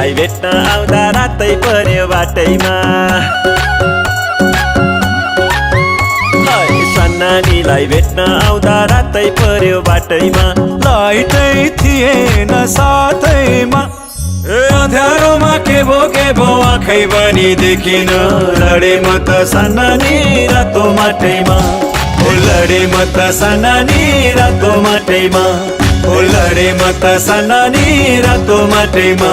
सन्नानीलाई भेट्न आउँदा रातै पर्यो बाटैमा। सन्नानीलाई भेट्न आउँदा रातै पर्यो बाटैमा। लाइटै थिएन साथैमा, अँध्यारोमा के भो आँखै पनि देखिन। लडे म त सन्नानी रातो माटैमा। लडे म त सन्नानी रातो माटैमा। लडे म त सन्नानी रातो माटैमा।